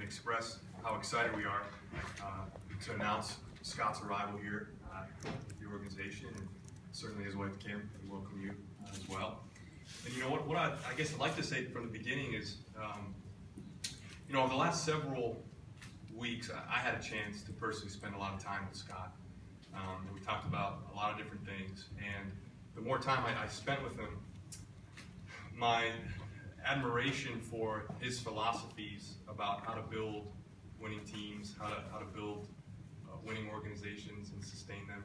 express how excited we are to announce Scott's arrival here at the organization, and certainly his wife Kim. We welcome you as well. And you know what I guess I'd like to say from the beginning is, you know, over the last several weeks, I had a chance to personally spend a lot of time with Scott. We talked about a lot of different things, and the more time I spent with him, my admiration for his philosophies about how to build winning teams, how to build winning organizations and sustain them.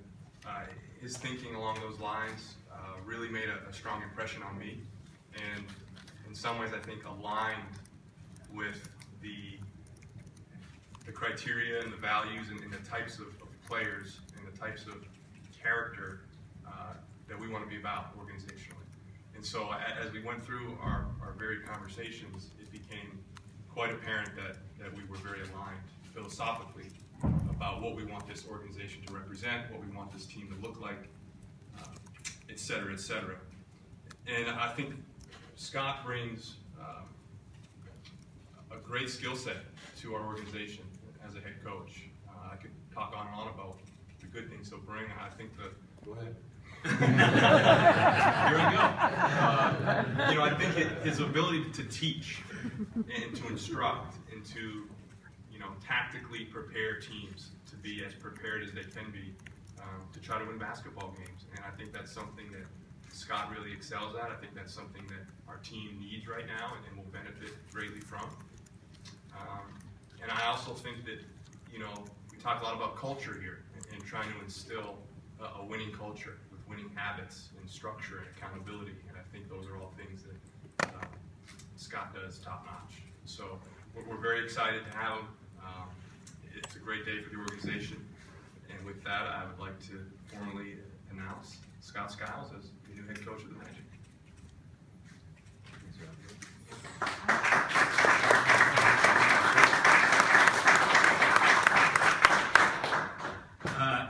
His thinking along those lines really made a strong impression on me, and in some ways I think aligned with the criteria and the values and the types of players and the types of character that we want to be about organizationally. And so as we went through our varied conversations, it became quite apparent that we were very aligned philosophically about what we want this organization to represent, what we want this team to look like, et cetera, et cetera. And I think Scott brings a great skill set to our organization as a head coach. I could talk on and on about the good things he'll bring. I think Go ahead. Here we go. You know, I think his ability to teach and to instruct and to, you know, tactically prepare teams to be as prepared as they can be to try to win basketball games. And I think that's something that Scott really excels at. I think that's something that our team needs right now and will benefit greatly from. And I also think that, you know, we talk a lot about culture here and trying to instill a winning culture with winning habits and structure and accountability. And I think those are all things that Scott does top notch. So we're very excited to have him. It's a great day for the organization. And with that, I would like to formally announce Scott Skiles as the new head coach of the Magic.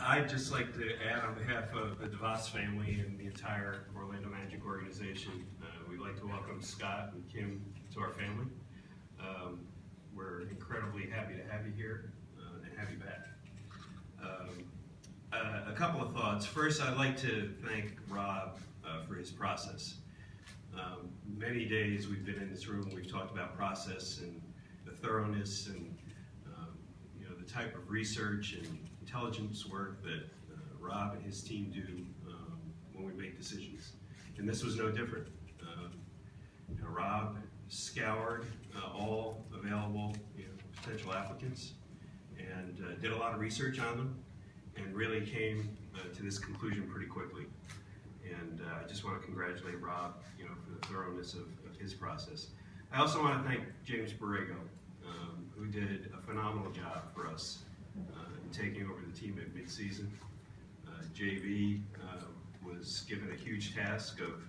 I'd just like to add on behalf of the DeVos family and the entire Orlando Magic organization, we'd like to welcome Scott and Kim to our family. We're incredibly happy to have you here and have you back. A couple of thoughts. First, I'd like to thank Rob for his process. Many days we've been in this room and we've talked about process and the thoroughness and you know, the type of research and intelligence work that Rob and his team do when we make decisions. And this was no different. You know, Rob scoured all available, you know, potential applicants and did a lot of research on them and really came to this conclusion pretty quickly. And I just want to congratulate Rob, you know, for the thoroughness of his process. I also want to thank James Borrego, who did a phenomenal job for us in taking over the team at midseason. JV was given a huge task of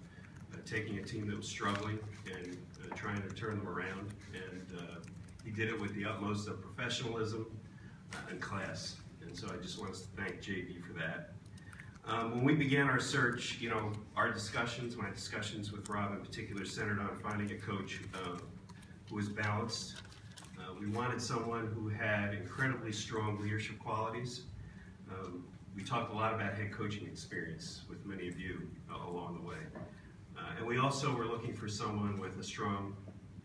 taking a team that was struggling and trying to turn them around, and he did it with the utmost of professionalism and class. And so I just want to thank JV for that. When we began our search, you know, my discussions with Rob in particular centered on finding a coach who was balanced. We wanted someone who had incredibly strong leadership qualities. We talked a lot about head coaching experience with many of you along the way. And we also were looking for someone with a strong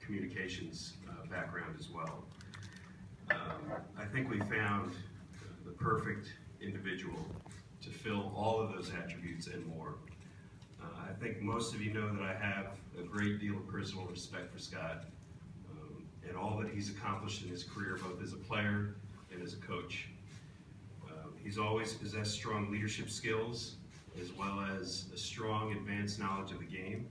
communications background as well. I think we found the perfect individual to fill all of those attributes and more. I think most of you know that I have a great deal of personal respect for Scott and all that he's accomplished in his career, both as a player and as a coach. He's always possessed strong leadership skills as well as a strong advanced knowledge of the game.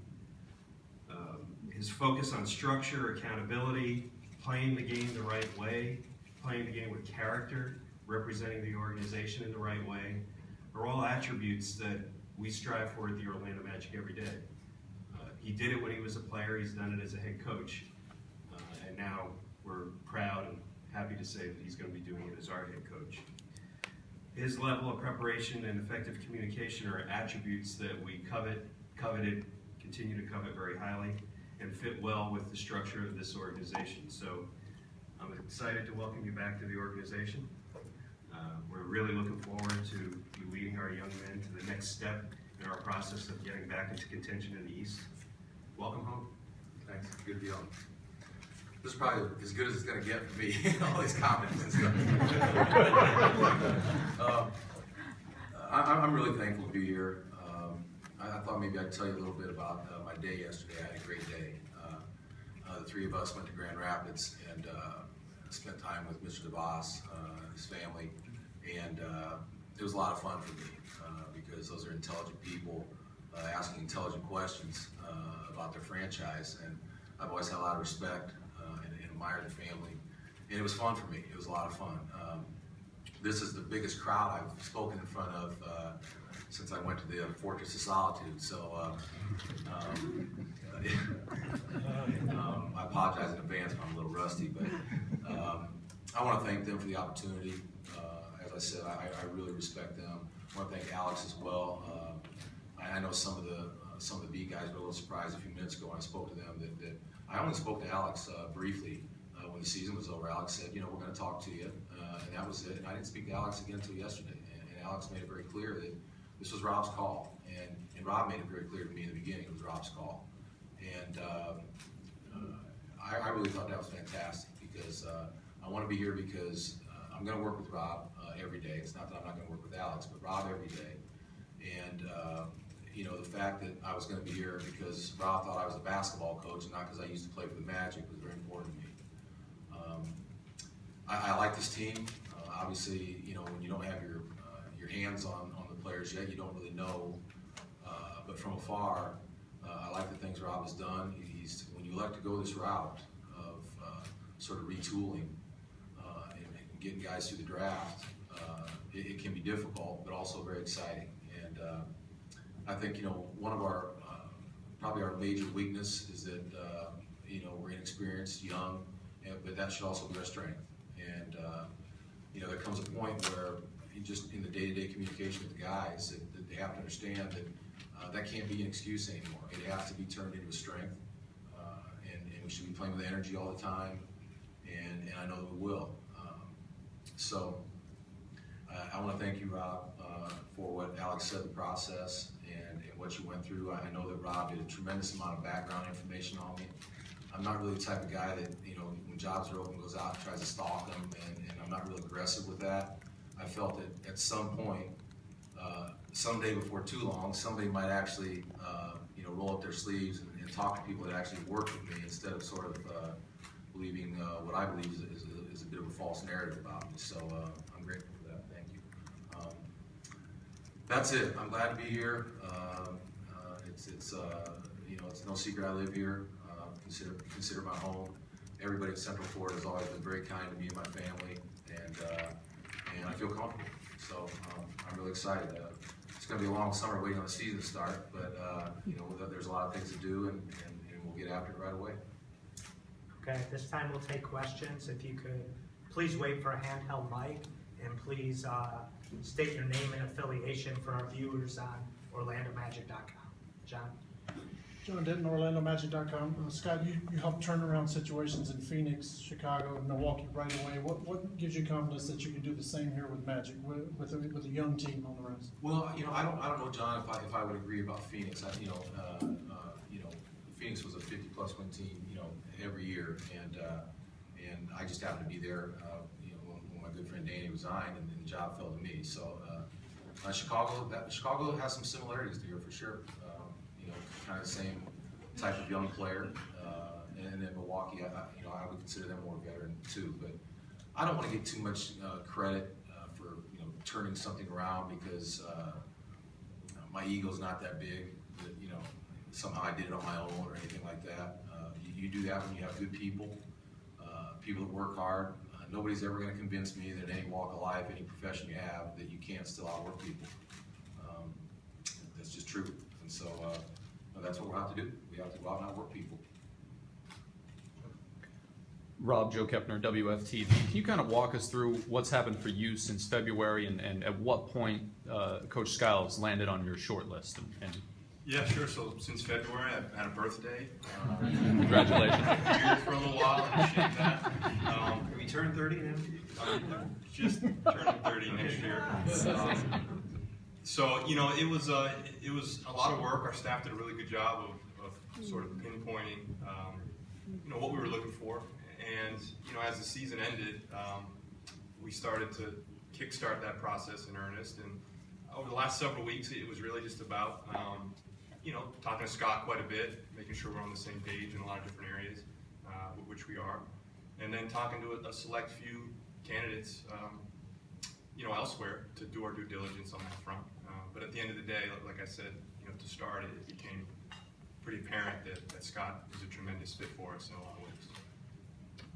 His focus on structure, accountability, playing the game the right way, playing the game with character, representing the organization in the right way, are all attributes that we strive for at the Orlando Magic every day. He did it when he was a player, he's done it as a head coach, and now we're proud and happy to say that he's going to be doing it as our head coach. His level of preparation and effective communication are attributes that we coveted, continue to covet very highly, and fit well with the structure of this organization. So I'm excited to welcome you back to the organization. We're really looking forward to you leading our young men to the next step in our process of getting back into contention in the East. Welcome home. Thanks. Good deal. This is probably as good as it's going to get for me, all these comments and stuff. I'm really thankful to be here. I thought maybe I'd tell you a little bit about my day yesterday. I had a great day. The three of us went to Grand Rapids and spent time with Mr. DeVos and his family. And it was a lot of fun for me because those are intelligent people asking intelligent questions about their franchise. And I've always had a lot of respect and admired the family. And it was fun for me. It was a lot of fun. This is the biggest crowd I've spoken in front of since I went to the Fortress of Solitude. So I apologize in advance if I'm a little rusty, but I want to thank them for the opportunity. As I said, I really respect them. I want to thank Alex as well. I know some of the B guys were a little surprised a few minutes ago when I spoke to them that I only spoke to Alex briefly when the season was over. Alex said, we're going to talk to you, and that was it. And I didn't speak to Alex again until yesterday. And Alex made it very clear that this was Rob's call, and Rob made it very clear to me in the beginning it was Rob's call. And I really thought that was fantastic because I want to be here because I'm going to work with Rob every day. It's not that I'm not going to work with Alex, but Rob every day. And the fact that I was going to be here because Rob thought I was a basketball coach and not because I used to play for the Magic was very important to me. I like this team. Obviously, when you don't have your hands on the players yet, you don't really know. But from afar, I like the things Rob has done. When you elect to go this route of sort of retooling and getting guys through the draft, it can be difficult, but also very exciting. And I think one of our probably our major weakness is that we're inexperienced, young, but that should also be our strength. And there comes a point where just in the day-to-day communication with the guys that they have to understand that that can't be an excuse anymore. It has to be turned into a strength, and we should be playing with energy all the time, and I know that we will. So I want to thank you, Rob, for what Alex said, the process, and what you went through. I know that Rob did a tremendous amount of background information on me. I'm not really the type of guy that, when jobs are open, goes out and tries to stalk them, and I'm not real aggressive with that. I felt that at some point, someday before too long, somebody might actually, roll up their sleeves and talk to people that actually work with me instead of sort of believing what I believe is a bit of a false narrative about me. So I'm grateful for that. Thank you. That's it. I'm glad to be here. It's no secret I live here. Consider my home. Everybody at Central Florida has always been very kind to me and my family, and I feel comfortable. So I'm really excited. It's going to be a long summer waiting on the season to start, but there's a lot of things to do, and we'll get after it right away. Okay, at this time we'll take questions. If you could please wait for a handheld mic, and please state your name and affiliation for our viewers on OrlandoMagic.com. John? John Denton, OrlandoMagic.com. Scott, you helped turn around situations in Phoenix, Chicago, and Milwaukee right away. What gives you confidence that you can do the same here with Magic, with a young team on the rest? Well, I don't know, John, if I would agree about Phoenix. Phoenix was a 50-plus win team, every year, and I just happened to be there, when my good friend Danny resigned, and the job fell to me. So Chicago has some similarities to here for sure. Kind of the same type of young player, and then Milwaukee, I would consider them more veteran too. But I don't want to get too much credit for turning something around because my ego's not that big. That, somehow I did it on my own or anything like that. You do that when you have good people, people that work hard. Nobody's ever going to convince me that in any walk of life, any profession you have, that you can't still outwork people. That's just true. And so that's what we have to do. We have to go out and outwork people. Rob, Joe Kepner, WFTV. Can you kind of walk us through what's happened for you since February, and at what point Coach Skiles landed on your short list? Yeah, sure. So since February, I've had a birthday. Congratulations. Here for a little while. I appreciate that. turn 30 now? Just turning 30 next year. So you know, it was a lot of work. Our staff did a really good job of sort of pinpointing, you know, what we were looking for. And you know, as the season ended, we started to kickstart that process in earnest. And over the last several weeks, it was really just about, you know, talking to Scott quite a bit, making sure we're on the same page in a lot of different areas, which we are, and then talking to a select few candidates, you know, elsewhere to do our due diligence on that front. But at the end of the day, like I said, you know, to start, it became pretty apparent that Scott is a tremendous fit for us in a lot of ways.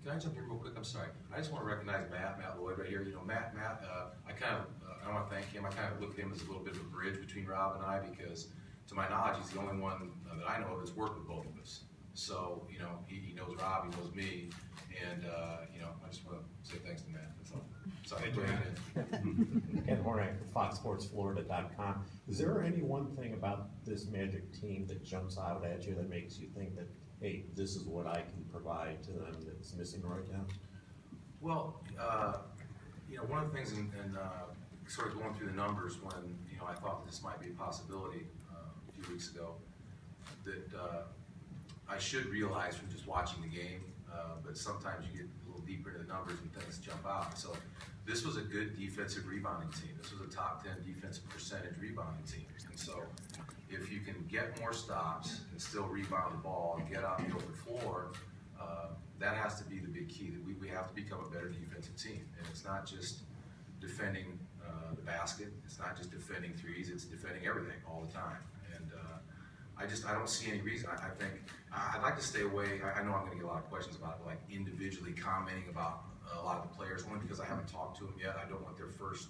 Can I jump in real quick? I'm sorry. I just want to recognize Matt Lloyd right here. You know, Matt, I want to thank him. I kind of look at him as a little bit of a bridge between Rob and I, because to my knowledge, he's the only one that I know of that's worked with both of us. So, you know, he knows Rob, he knows me, and, you know, I just want to say thanks to Matt. That's all. Sorry, go ahead. Ken Hornak, FoxSportsFlorida.com. Is there any one thing about this Magic team that jumps out at you that makes you think that, hey, this is what I can provide to them that's missing right now? Well, you know, one of the things in sort of going through the numbers when, you know, I thought that this might be a possibility a few weeks ago, that I should realize from just watching the game, but sometimes you get a little deeper into the numbers and things jump out. So this was a good defensive rebounding team. This was a top 10 defensive percentage rebounding team. And so if you can get more stops and still rebound the ball and get out on the open floor, that has to be the big key. That we have to become a better defensive team. And it's not just defending the basket. It's not just defending threes. It's defending everything all the time. And I don't see any reason. I think I'd like to stay away. I know I'm going to get a lot of questions about like individually commenting about a lot of the players, only because I haven't talked to them yet. I don't want their first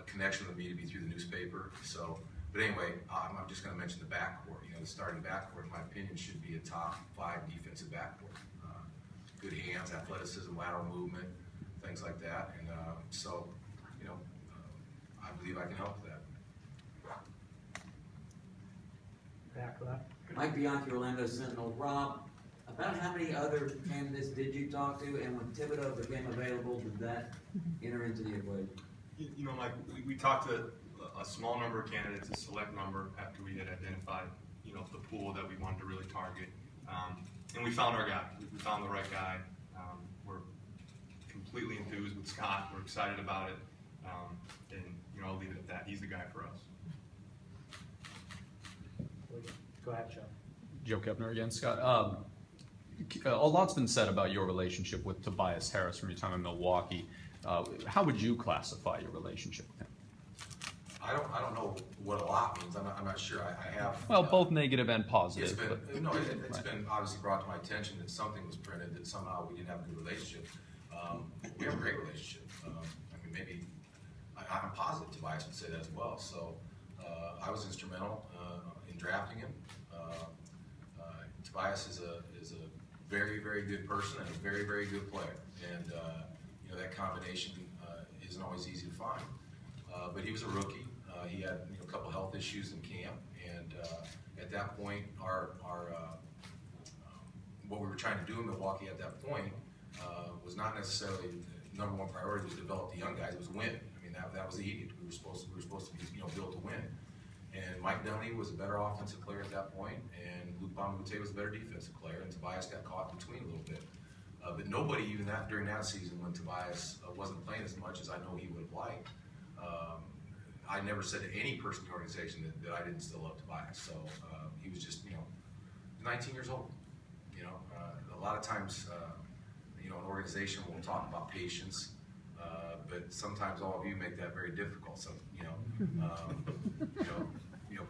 connection with me to be through the newspaper. So, but anyway, I'm just going to mention the backcourt. You know, the starting backcourt, in my opinion, should be a top 5 defensive backcourt. Good hands, athleticism, lateral movement, things like that. And so, you know, I believe I can help with that. Back left. Mike Bianchi, Orlando Sentinel. Rob, about how many other candidates did you talk to, and when Thibodeau became available, did that enter into the equation? You know, Mike, we talked to a small number of candidates, a select number, after we had identified, you know, the pool that we wanted to really target. And we found our guy. We found the right guy. We're completely enthused with Scott. We're excited about it. And, you know, I'll leave it at that. He's the guy for us. Go ahead, Joe. Joe Kepner again, Scott. A lot's been said about your relationship with Tobias Harris from your time in Milwaukee. How would you classify your relationship with him? I don't know what a lot means. I'm not sure. I have. Well, both negative and positive. It's been obviously brought to my attention that something was printed that somehow we didn't have a good relationship. We have a great relationship. I mean, maybe I'm positive Tobias would say that as well. So I was instrumental in drafting him. Tobias is a very, very good person and a very, very good player. And you know, that combination isn't always easy to find. But he was a rookie. He had a couple health issues in camp, and at that point, what we were trying to do in Milwaukee at that point was not necessarily number one priority. Was to develop the young guys. It was win. I mean, that was the edict. We were supposed to be built to win. And Mike Dunleavy was a better offensive player at that point, and Luke Bonamute was a better defensive player, and Tobias got caught in between a little bit. But nobody, even during that season when Tobias wasn't playing as much as I know he would have liked, I never said to any person in the organization that I didn't still love Tobias. So he was just, 19 years old. A lot of times, an organization will talk about patience, but sometimes all of you make that very difficult. So,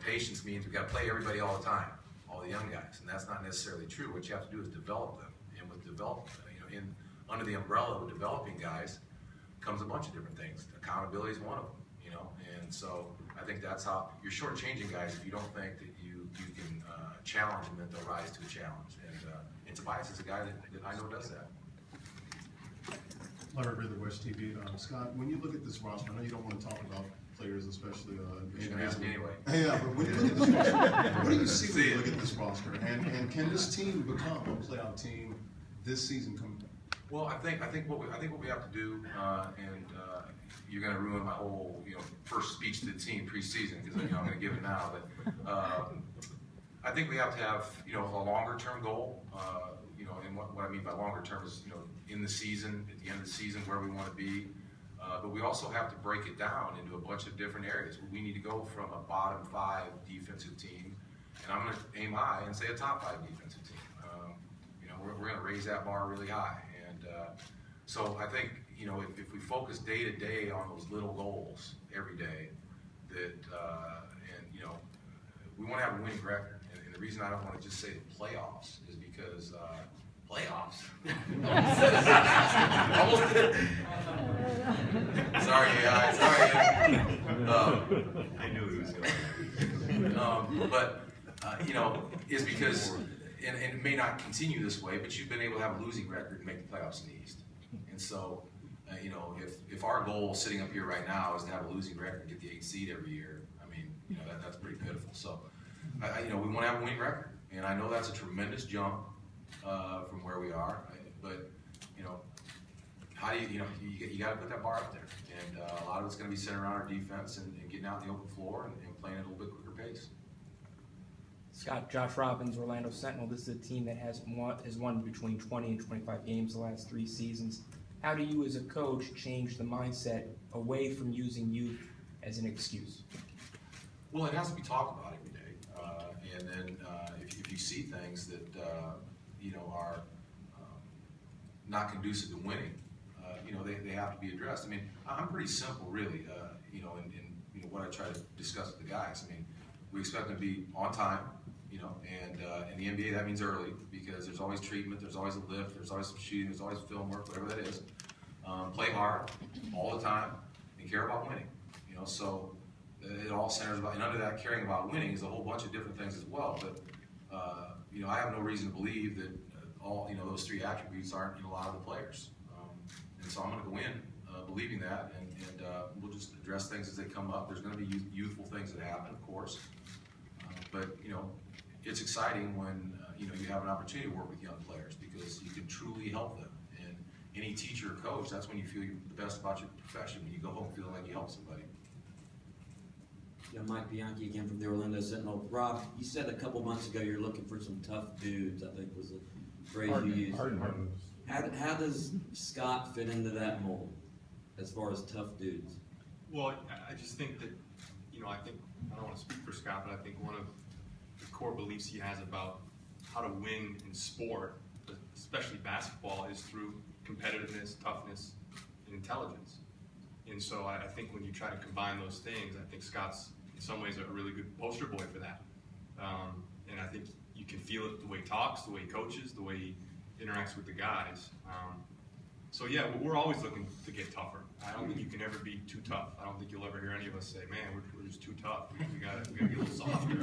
patience means we've got to play everybody all the time, all the young guys, and that's not necessarily true. What you have to do is develop them, and with development, under the umbrella of developing guys comes a bunch of different things. Accountability is one of them. And so I think that's how you're shortchanging guys if you don't think that you can challenge them, that they'll rise to a challenge. And Tobias is a guy that I know does that. Larry Ridley, West TV. Scott, when you look at this roster, I know you don't want to talk about players, especially. You're going to ask me anyway. Yeah, but when you look at this roster, what do you see when you look at this roster? And can this team become a playoff team this season? Well, I think what we have to do, and you're going to ruin my whole first speech to the team preseason because I'm going to give it now. But I think we have to have a longer term goal. And what I mean by longer term is in the season, at the end of the season, where we want to be. But we also have to break it down into a bunch of different areas. We need to go from a bottom 5 defensive team, and I'm going to aim high and say a top 5 defensive team. We're going to raise that bar really high. And so I think, if we focus day to day on those little goals every day, that, we want to have a winning record. And the reason I don't want to just say the playoffs is because playoffs. Almost did. Sorry, AI. I knew he was going to. But is because, and it may not continue this way, but you've been able to have a losing record and make the playoffs in the East. And so, if our goal sitting up here right now is to have a losing record and get the 8th seed every year, I mean, that's pretty pitiful. So, we want to have a winning record, and I know that's a tremendous jump from where we are. But how do you got to put that bar up there, and a lot of it's going to be centered around our defense and getting out in the open floor and playing at a little bit quicker pace. Scott, Josh Robbins, Orlando Sentinel. This is a team that has won between 20 and 25 games the last 3 seasons. How do you, as a coach, change the mindset away from using youth as an excuse? Well, it has to be talked about every day, and then if you see things that are not conducive to winning, they have to be addressed. I mean, I'm pretty simple, really. In what I try to discuss with the guys. I mean, we expect them to be on time. And in the NBA that means early because there's always treatment, there's always a lift, there's always some shooting, there's always film work, whatever that is. Play hard all the time and care about winning. So it all centers about, and under that caring about winning is a whole bunch of different things as well. But I have no reason to believe that all those 3 attributes aren't in a lot of the players. And so I'm going to go in believing that, and we'll just address things as they come up. There's going to be youthful things that happen, of course. But it's exciting when you have an opportunity to work with young players because you can truly help them. And any teacher or coach, that's when you feel the best about your profession, when you go home feeling like you helped somebody. Yeah, Mike Bianchi again from the Orlando Sentinel. Rob, you said a couple months ago you're looking for some tough dudes, I think was the phrase you used. How does Scott fit into that mold as far as tough dudes? Well, I just think that, I don't want to speak for Scott, but I think one of the core beliefs he has about how to win in sport, especially basketball, is through competitiveness, toughness, and intelligence. And so I think when you try to combine those things, I think Scott's in some ways a really good poster boy for that. And I think you can feel it the way he talks, the way he coaches, the way he interacts with the guys. So yeah, we're always looking to get tougher. I don't think you can ever be too tough. I don't think you'll ever hear any of us say, "Man, we're just too tough. We gotta be a little softer."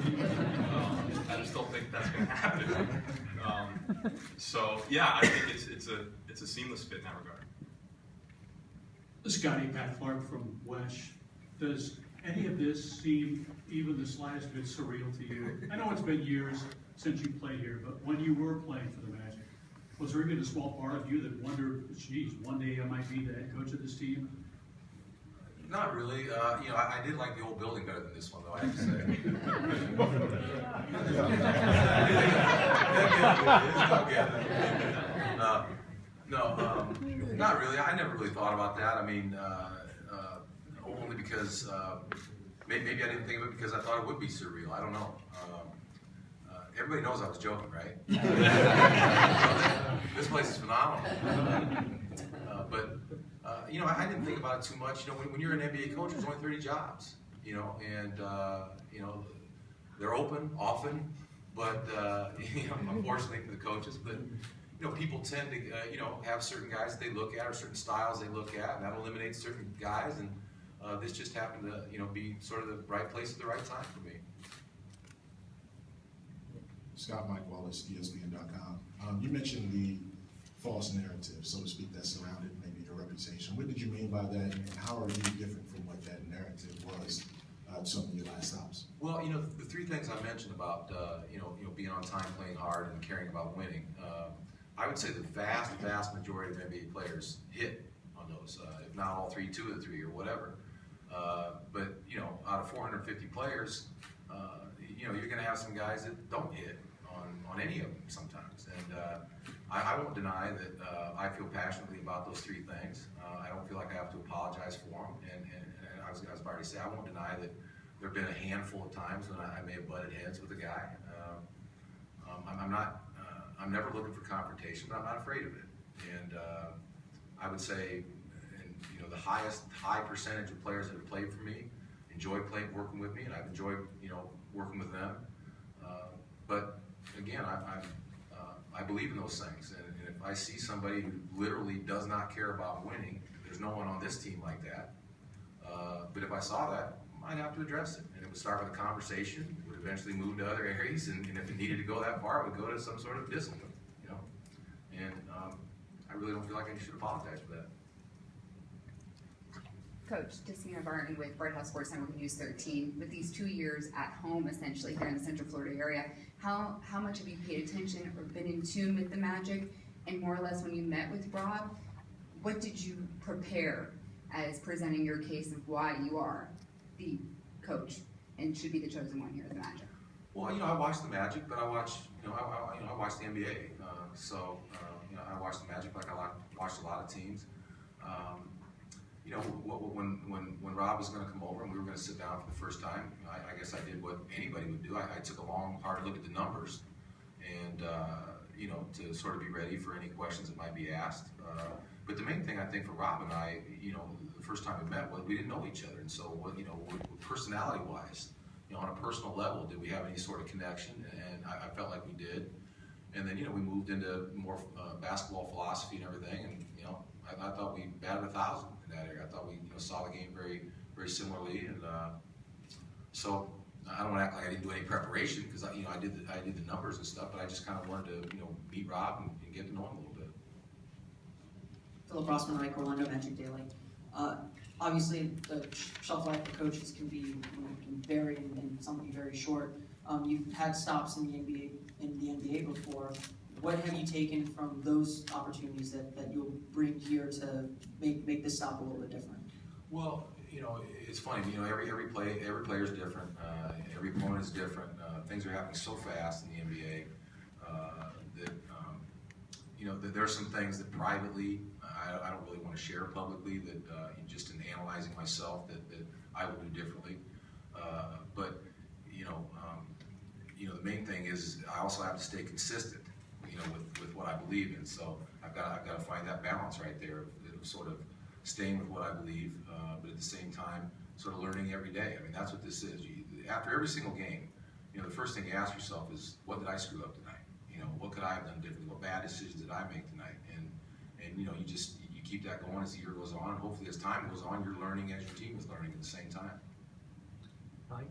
I just don't think that's going to happen. So yeah, I think it's a seamless fit in that regard. Scotty, Pat Clark from Wesh. Does any of this seem even the slightest bit surreal to you? I know it's been years since you played here, but when you were playing for the Magic, was there even a small part of you that wondered, geez, one day I might be the head coach of this team? Not really. I did like the old building better than this one, though, I have to say. Not really. I never really thought about that. I mean, only because maybe I didn't think of it because I thought it would be surreal. I don't know. Everybody knows I was joking, right? This place is phenomenal. But I didn't think about it too much. When you're an NBA coach, there's only 30 jobs. And they're open often, but unfortunately for the coaches, but people tend to have certain guys that they look at or certain styles they look at, and that eliminates certain guys. And this just happened to be sort of the right place at the right time for me. Scott, Mike Wallace, ESPN.com. You mentioned the false narrative, so to speak, that surrounded maybe your reputation. What did you mean by that, and how are you different from what that narrative was some of your last stops? Well, the 3 things I mentioned about being on time, playing hard, and caring about winning. I would say the vast majority of NBA players hit on those, if not all three, 2 of the 3 or whatever. But you know, out of 450 players, you know, you're going to have some guys that don't hit on any of them sometimes. And I won't deny that I feel passionately about those 3 things. I don't feel like I have to apologize for them. And I was about to say, I won't deny that there have been a handful of times when I may have butted heads with a guy. I'm never looking for confrontation, but I'm not afraid of it. And I would say, and you know, the high percentage of players that have played for me enjoy working with me, and I've enjoyed, you know, working with them. But again, I believe in those things, and if I see somebody who literally does not care about winning, there's no one on this team like that. But if I saw that, I'd have to address it, and it would start with a conversation. It would eventually move to other areas, and if it needed to go that far, it would go to some sort of discipline, you know. And I really don't feel like I should apologize for that. Coach, Destina Barton with Bright House Sports Network News 13. With these 2 years at home, essentially here in the Central Florida area, how much have you paid attention or been in tune with the Magic? And more or less, when you met with Rob, what did you prepare as presenting your case of why you are the coach and should be the chosen one here at the Magic? Well, you know, I watch the Magic, but I watch, you know, I watch the NBA. You know, I watch the Magic like I watch a lot of teams. You know, when Rob was going to come over and we were going to sit down for the first time, I guess I did what anybody would do. I took a long, hard look at the numbers, and you know, to sort of be ready for any questions that might be asked. But the main thing I think for Rob and I, you know, the first time we met, was we didn't know each other, and so you know, personality-wise, you know, on a personal level, did we have any sort of connection? And I felt like we did. And then, you know, we moved into more basketball philosophy and everything, and you know, I thought we batted 1,000 in that area. I thought we, you know, saw the game very, very similarly, and so I don't want to act like I didn't do any preparation, because you know, I did the numbers and stuff, but I just kind of wanted to, you know, meet Rob and get to know him a little bit. Philip Rossman, Mike Orlando, Magic Daily. Obviously, the shelf life of coaches can be vary, and some can be very short. You've had stops in the NBA before. What have you taken from those opportunities that you'll bring here to make this stop a little bit different? Well, you know, it's funny. You know, every player is different. Every opponent is different. Things are happening so fast in the NBA that you know, there are some things that privately I don't really want to share publicly. That just in analyzing myself, that I will do differently. But you know, the main thing is I also have to stay consistent, you know, with what I believe in. So I've got to find that balance right there of sort of staying with what I believe, but at the same time, sort of learning every day. I mean, that's what this is. After every single game, you know, the first thing you ask yourself is, what did I screw up tonight? You know, what could I have done differently? What bad decisions did I make tonight? And you know, you keep that going as the year goes on. And hopefully, as time goes on, you're learning as your team is learning at the same time. Mike?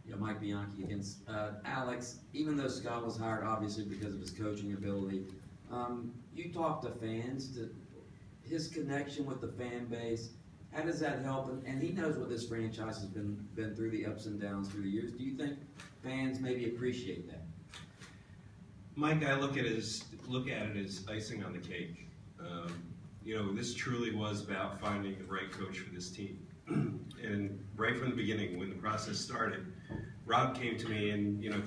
Yeah, Mike Bianchi against Alex. Even though Scott was hired, obviously because of his coaching ability, you talk to fans, to his connection with the fan base. How does that help? And he knows what this franchise has been through, the ups and downs through the years. Do you think fans maybe appreciate that? Mike, I look at it as icing on the cake. You know, this truly was about finding the right coach for this team. And right from the beginning, when the process started, Rob came to me and, you know,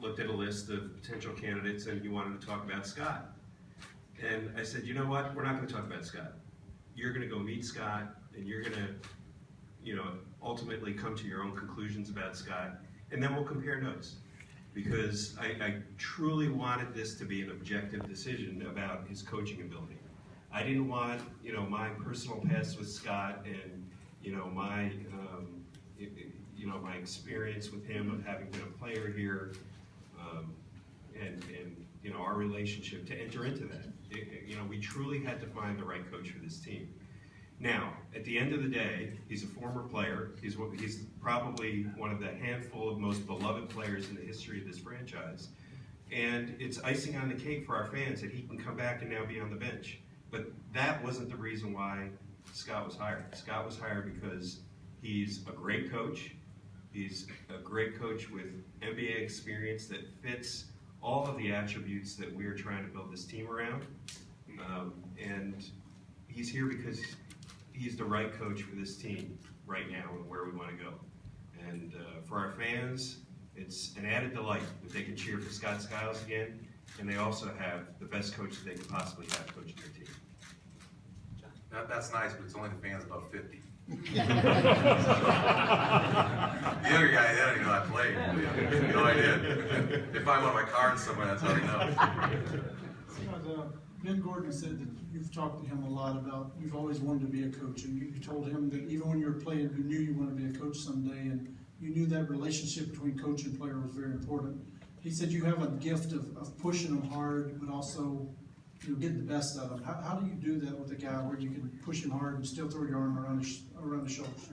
looked at a list of potential candidates, and he wanted to talk about Scott. And I said, you know what? We're not going to talk about Scott. You're going to go meet Scott, and you're going to, you know, ultimately come to your own conclusions about Scott, and then we'll compare notes. Because I truly wanted this to be an objective decision about his coaching ability. I didn't want, you know, my personal past with Scott and, you know, my experience with him of having been a player here, and you know, our relationship to enter into that. You know, we truly had to find the right coach for this team. Now, at the end of the day, he's a former player. He's probably one of the handful of most beloved players in the history of this franchise. And it's icing on the cake for our fans that he can come back and now be on the bench. But that wasn't the reason why Scott was hired. Scott was hired because he's a great coach. He's a great coach with NBA experience that fits all of the attributes that we're trying to build this team around. And he's here because he's the right coach for this team right now and where we want to go. And for our fans, it's an added delight that they can cheer for Scott Skiles again, and they also have the best coach that they could possibly have coaching their team. That's nice, but it's only the fans above 50. The younger guy, they don't even know I played. No idea. If I want my cards somewhere, that's how they know. Ben Gordon said that you've talked to him a lot about you've always wanted to be a coach, and you told him that even when you were playing, you knew you wanted to be a coach someday, and you knew that relationship between coach and player was very important. He said you have a gift of pushing them hard, but also getting the best out of them. How do you do that with a guy where you can push him hard and still throw your arm around his shoulders?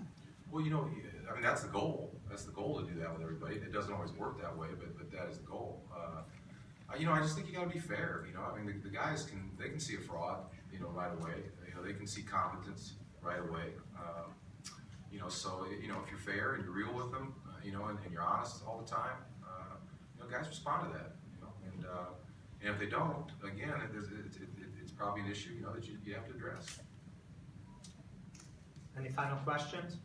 Well, I mean, that's the goal. That's the goal, to do that with everybody. It doesn't always work that way, but that is the goal. I just think you got to be fair. I mean, the guys can see a fraud, right away. They can see competence right away. So if you're fair and you're real with them, and you're honest all the time, guys respond to that. And if they don't, again, it's probably an issue, that you have to address. Any final questions?